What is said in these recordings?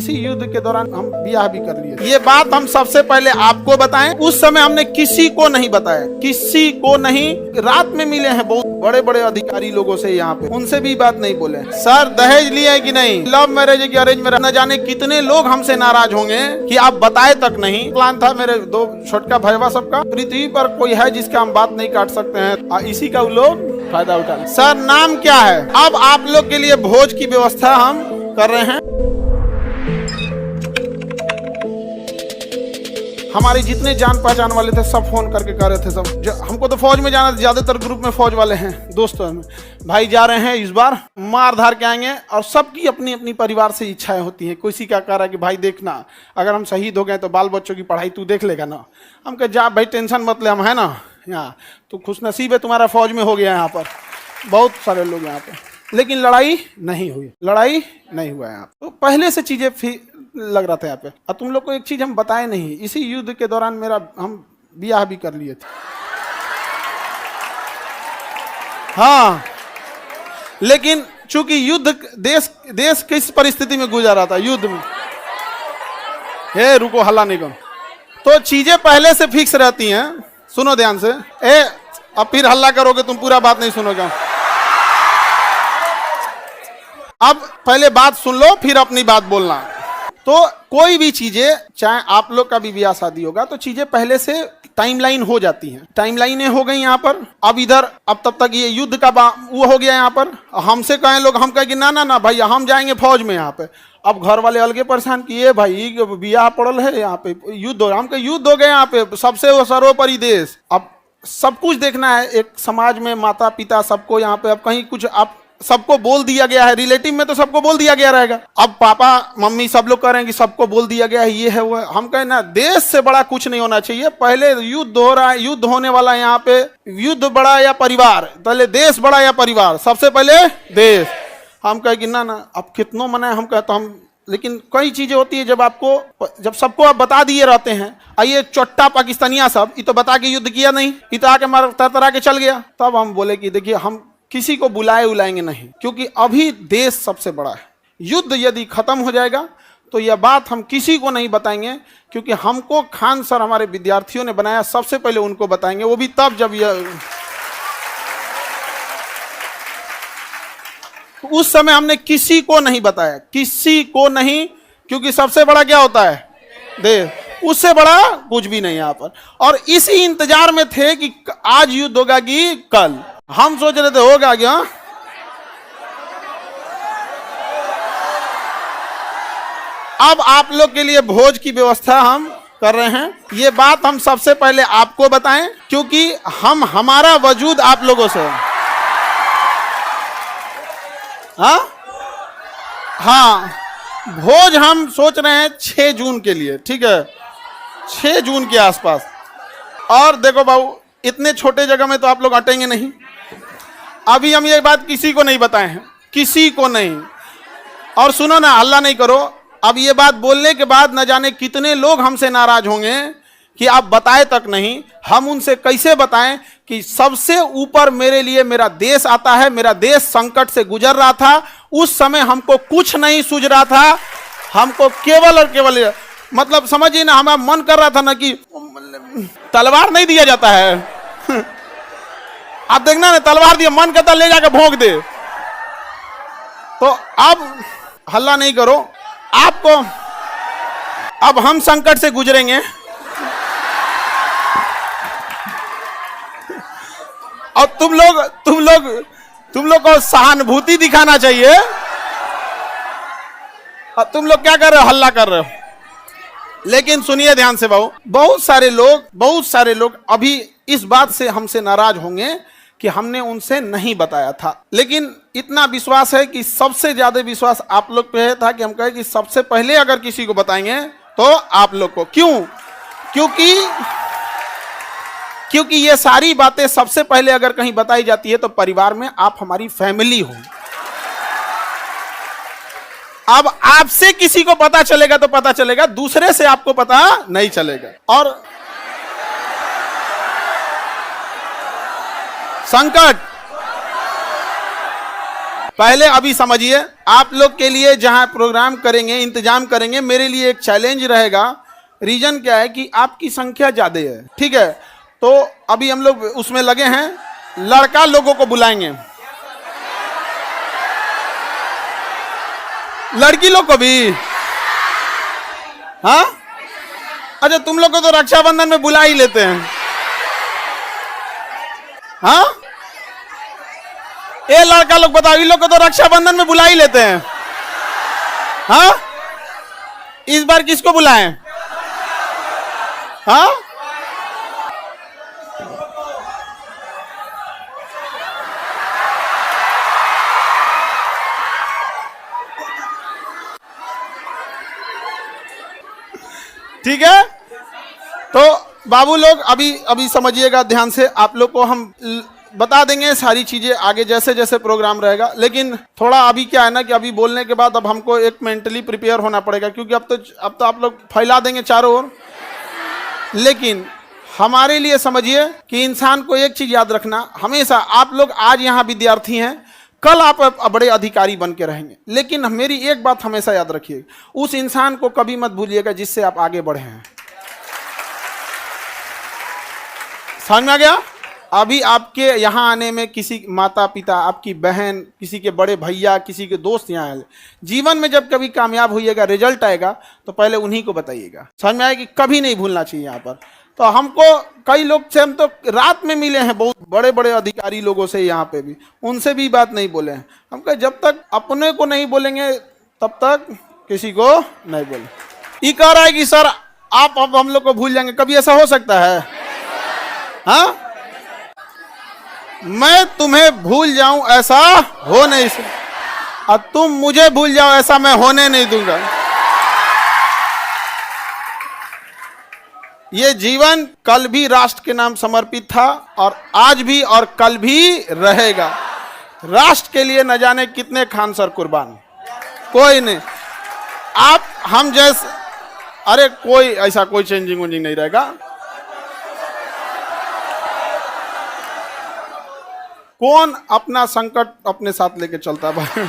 इसी युद्ध के दौरान हम ब्याह भी कर लिए। ये बात हम सबसे पहले आपको बताएं, उस समय हमने किसी को नहीं बताया, किसी को नहीं। रात में मिले हैं बहुत बड़े बड़े अधिकारी लोगों से यहाँ पे, उनसे भी बात नहीं बोले। सर दहेज लिए है कि नहीं, लव मैरिज है कि अरेंज मैरिज, न जाने कितने लोग हमसे नाराज होंगे कि आप बताए तक नहीं। प्लान था मेरे दो छोटका भैया सबका, पृथ्वी पर कोई है जिसका हम बात नहीं काट सकते हैं, इसी का लोग फायदा उठा। सर नाम क्या है? अब आप लोग के लिए भोज की व्यवस्था हम कर रहे हैं। हमारे जितने जान पहचान वाले थे सब फोन करके कह रहे थे सब, हमको तो फौज में जाना, ज्यादातर ग्रुप में फौज वाले हैं दोस्तों में, भाई जा रहे हैं इस बार, मार धार के आएंगे। और सबकी अपनी अपनी परिवार से इच्छाएं होती हैं। किसी का कह रहा है कि भाई देखना अगर हम शहीद हो गए तो बाल बच्चों की पढ़ाई तू देख लेगा ना। हम कहे जा भाई टेंशन मत ले, हम है ना यहाँ, तो खुशनसीब है तुम्हारा फौज में हो गया यहाँ पर, बहुत सारे लोग यहाँ पे। लेकिन लड़ाई नहीं हुई, लड़ाई नहीं हुआ यहाँ। तो पहले से चीजें लग रहा था यहाँ पे। और तुम लोग को एक चीज हम बताए नहीं, इसी युद्ध के दौरान हम ब्याह भी कर लिए थे। हाँ, लेकिन चूंकि युद्ध देश किस परिस्थिति में गुजर रहा था, युद्ध में, हे रुको हल्ला नहीं करो, तो चीजें पहले से फिक्स रहती हैं। सुनो ध्यान से, अब फिर हल्ला करोगे तुम पूरा बात नहीं सुनोगे। अब पहले बात सुन लो फिर अपनी बात बोलना। तो कोई भी चीजें, चाहे आप लोग का भी ब्याह शादी होगा, तो चीजें पहले से टाइमलाइन हो जाती हैं। टाइमलाइनें हो गई यहाँ पर। अब इधर अब तब तक ये युद्ध का वो हो गया यहाँ पर। हमसे कहें लोग, हम कहें कि ना ना ना भाई हम जाएंगे फौज में यहाँ पे। अब घर वाले अलगे परेशान किए, भाई ब्याह पड़ल है यहाँ पे, युद्ध हो, हम कहे युद्ध हो गए यहाँ पे, सबसे सर्वोपरि देश। अब सब कुछ देखना है, एक समाज में माता पिता सबको यहाँ पे, अब कहीं कुछ आप सबको बोल दिया गया है, रिलेटिव में तो सबको बोल दिया गया रहेगा। अब पापा मम्मी सब लोग कह रहे हैं कि सबको बोल दिया गया है, ये है वो है। हम कहें ना, देश से बड़ा कुछ नहीं होना चाहिए। पहले युद्ध हो रहा है, युद्ध होने वाला है यहाँ पे, युद्ध बड़ा या परिवार, पहले देश बड़ा या परिवार, सबसे पहले देश। हम कहे कि ना ना अब कितनों मना है, हम कहते हम, लेकिन कई चीजें होती है जब सबको आप बता दिए रहते हैं। आइए चोट्टा पाकिस्तानिया सब, ये तो बता के युद्ध किया नहीं, ये तो आके मार तरतरा के चल गया। तब हम बोले कि देखिए हम किसी को बुलाएंगे नहीं, क्योंकि अभी देश सबसे बड़ा है। युद्ध यदि खत्म हो जाएगा तो यह बात हम किसी को नहीं बताएंगे, क्योंकि हमको खान सर हमारे विद्यार्थियों ने बनाया, सबसे पहले उनको बताएंगे, वो भी तब जब यह, उस समय हमने किसी को नहीं बताया, किसी को नहीं, क्योंकि सबसे बड़ा क्या होता है देश, उससे बड़ा कुछ भी नहीं यहाँ पर। और इसी इंतजार में थे कि आज युद्ध होगा कि कल। हम सोच रहे थे होगा क्या। अब आप लोग के लिए भोज की व्यवस्था हम कर रहे हैं। ये बात हम सबसे पहले आपको बताएं, क्योंकि हमारा वजूद आप लोगों से। हाँ, भोज हम सोच रहे हैं 6 जून के लिए, ठीक है, 6 जून के आसपास। और देखो बाबू, इतने छोटे जगह में तो आप लोग अटेंगे नहीं। अभी हम ये बात किसी को नहीं बताए हैं, किसी को नहीं। और सुनो ना, हल्ला नहीं करो। अब ये बात बोलने के बाद न जाने कितने लोग हमसे नाराज होंगे कि आप बताए तक नहीं। हम उनसे कैसे बताएं कि सबसे ऊपर मेरे लिए मेरा देश आता है, मेरा देश संकट से गुजर रहा था, उस समय हमको कुछ नहीं सूझ रहा था, हमको केवल और केवल, मतलब समझिए ना, हमारा मन कर रहा था ना कि तलवार नहीं दिया जाता है आप देखना ना, तलवार दिया, मन करता ले जाकर भोंक दे। तो अब हल्ला नहीं करो, आपको अब हम संकट से गुजरेंगे और तुम लोग को सहानुभूति दिखाना चाहिए। और तुम लोग क्या कर रहे हो, हल्ला कर रहे हो। लेकिन सुनिए ध्यान से बाबू, बहुत सारे लोग अभी इस बात से हमसे नाराज होंगे कि हमने उनसे नहीं बताया था। लेकिन इतना विश्वास है कि सबसे ज्यादा विश्वास आप लोग पे था कि हम कहें कि सबसे पहले अगर किसी को बताएंगे तो आप लोग को। क्यों? क्योंकि ये सारी बातें सबसे पहले अगर कहीं बताई जाती है तो परिवार में आप हमारी फैमिली हो। अब आपसे किसी को पता चलेगा तो पता चलेगा, दूसरे से आपको पता नहीं चलेगा। और संकट पहले अभी समझिए, आप लोग के लिए जहां प्रोग्राम करेंगे, इंतजाम करेंगे, मेरे लिए एक चैलेंज रहेगा। रीजन क्या है कि आपकी संख्या ज्यादा है, ठीक है। तो अभी हम लोग उसमें लगे हैं, लड़का लोगों को बुलाएंगे, लड़की लोग को भी। हाँ, अच्छा, तुम लोग को तो रक्षाबंधन में बुला ही लेते हैं। हाँ, ये लड़का लोग बताओ, इन लोग को तो रक्षाबंधन में बुला ही लेते हैं। हाँ, इस बार किसको बुलाएं? हाँ, ठीक है। तो बाबू लोग अभी समझिएगा ध्यान से, आप लोग को हम बता देंगे सारी चीजें आगे जैसे जैसे प्रोग्राम रहेगा। लेकिन थोड़ा अभी क्या है ना कि अभी बोलने के बाद अब हमको एक मेंटली प्रिपेयर होना पड़ेगा, क्योंकि अब तो आप लोग फैला देंगे चारों ओर। लेकिन हमारे लिए समझिए कि इंसान को एक चीज याद रखना, हमेशा आप लोग आज यहाँ विद्यार्थी हैं, कल आप बड़े अधिकारी बन के रहेंगे। लेकिन मेरी एक बात हमेशा याद रखिए, उस इंसान को कभी मत भूलिएगा जिससे आप आगे बढ़े हैं। समझ में आ गया? अभी आपके यहाँ आने में किसी माता पिता, आपकी बहन, किसी के बड़े भैया, किसी के दोस्त यहाँ आए, जीवन में जब कभी कामयाब होइएगा, रिजल्ट आएगा, तो पहले उन्हीं को बताइएगा। समझ में आए कि कभी नहीं भूलना चाहिए यहाँ पर। तो हमको कई लोग से हम तो रात में मिले हैं, बहुत बड़े बड़े अधिकारी लोगों से यहाँ पे भी, उनसे भी बात नहीं बोले हैं। हम कहे जब तक अपने को नहीं बोलेंगे तब तक किसी को नहीं बोले। ये कह रहा है कि सर आप अब हम लोग को भूल जाएंगे, कभी ऐसा हो सकता है? हाँ, मैं तुम्हें भूल जाऊं ऐसा हो नहीं सकता, और तुम मुझे भूल जाओ ऐसा मैं होने नहीं दूंगा। ये जीवन कल भी राष्ट्र के नाम समर्पित था, और आज भी और कल भी रहेगा। राष्ट्र के लिए न जाने कितने खान सर कुर्बान, कोई नहीं। आप हम जैसे, अरे कोई ऐसा कोई चेंजिंग वेंजिंग नहीं रहेगा। कौन अपना संकट अपने साथ लेके चलता भाई?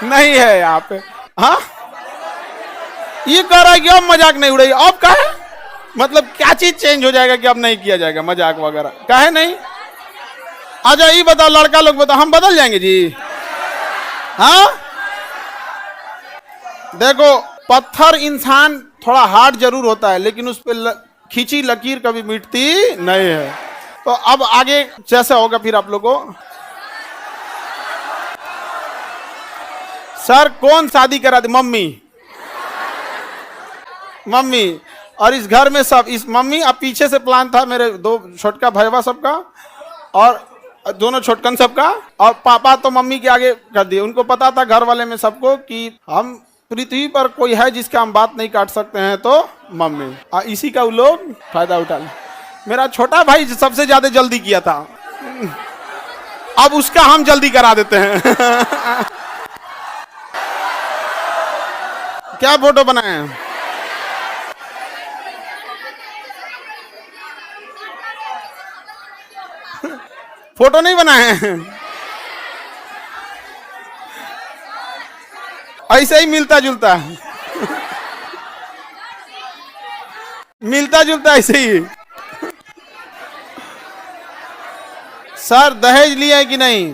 नहीं है यहाँ पे। हाँ, ये कह रहा है कि अब मजाक नहीं उड़ाइए। अब क्या है मतलब, क्या चीज चेंज हो जाएगा कि अब नहीं किया जाएगा मजाक वगैरह? काहे नहीं? अच्छा ये बताओ, लड़का लोग बताओ, हम बदल जाएंगे जी? हाँ, देखो पत्थर इंसान थोड़ा हार्ड जरूर होता है, लेकिन उस पर खींची लकीर कभी मिटती नहीं है। तो अब आगे जैसे होगा फिर आप लोगों को। सर कौन शादी करा दी? मम्मी। मम्मी, और इस घर में सब, इस मम्मी, अब पीछे से प्लान था मेरे दो छोटका भैया सबका, और दोनों छोटकन सबका, और पापा तो मम्मी के आगे कर दिए। उनको पता था घर वाले में सबको कि हम पृथ्वी पर कोई है जिसका हम बात नहीं काट सकते हैं, तो मम्मी। और इसी का वो लोग फायदा उठा ले। मेरा छोटा भाई सबसे ज्यादा जल्दी किया था, अब उसका हम जल्दी करा देते हैं। क्या फोटो बनाए हैं? फोटो नहीं बनाए हैं, ऐसे ही मिलता जुलता मिलता जुलता ऐसे ही। सर दहेज लिया है कि नहीं?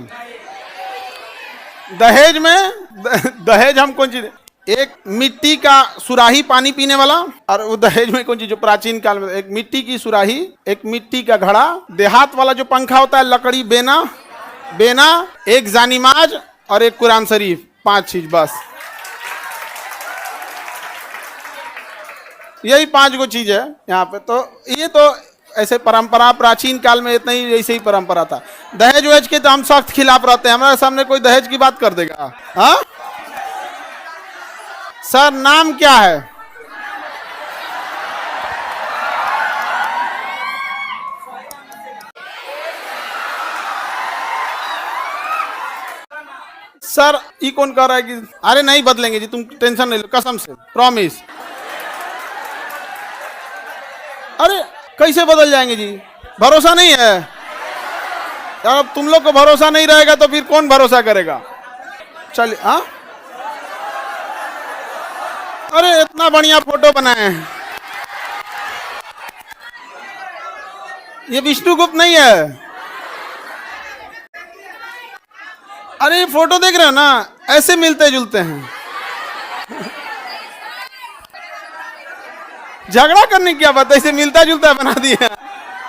दहेज में दहेज हम कौन चीज, एक मिट्टी का सुराही पानी पीने वाला, और वो दहेज में कौन चीज जो प्राचीन काल में, एक मिट्टी की सुराही, एक मिट्टी का घड़ा, देहात वाला जो पंखा होता है लकड़ी, बेना, एक जानिमाज और एक कुरान शरीफ, 5 चीज बस। यही 5 गो चीज है यहाँ पे। तो ये तो ऐसे परंपरा प्राचीन काल में इतना ही, ऐसे ही परंपरा था। दहेज वहेज के तो हम सख्त खिलाफ रहते हैं, हमारे सामने कोई दहेज की बात कर देगा? हाँ सर, नाम क्या है? सर ये कौन कह रहा है कि अरे नहीं बदलेंगे जी, तुम टेंशन नहीं लो, कसम से प्रॉमिस। अरे कैसे बदल जाएंगे जी? भरोसा नहीं है यार। अब तुम लोग को भरोसा नहीं रहेगा तो फिर कौन भरोसा करेगा? चलिए। हाँ, अरे इतना बढ़िया फोटो बनाए हैं। ये विष्णुगुप्त नहीं है। अरे ये फोटो देख रहे हो ना, ऐसे मिलते जुलते हैं। झगड़ा करने की क्या बात है, इसे मिलता जुलता बना दिया।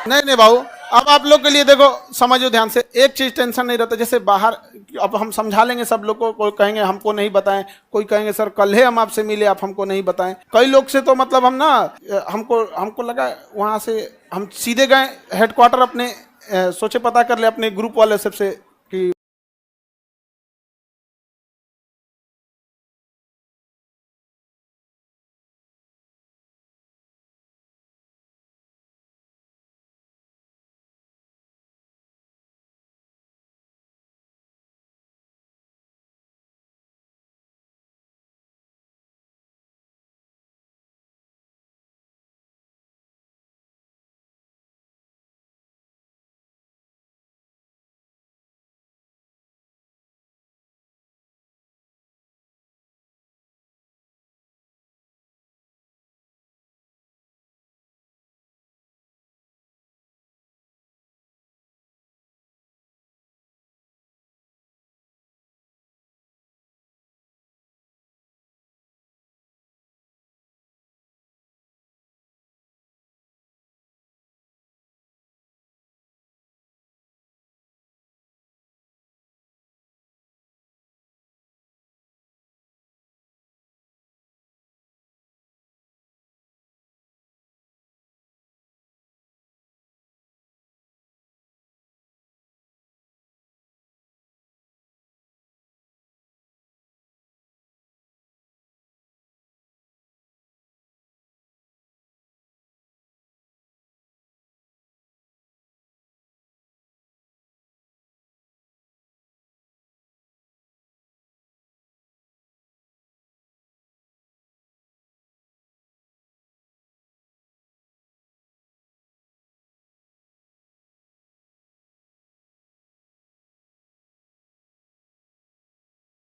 नहीं नहीं बाबू, अब आप लोग के लिए देखो, समझो ध्यान से, एक चीज टेंशन नहीं रहता। जैसे बाहर अब हम समझा लेंगे सब लोग को, कोई कहेंगे हमको नहीं बताएं, कोई कहेंगे सर कल ही हम आपसे मिले, आप हमको नहीं बताएं। कई लोग से तो मतलब हम ना, हमको हमको लगा वहां से हम सीधे गए हेडक्वार्टर अपने, सोचे पता कर ले अपने ग्रुप वाले सबसे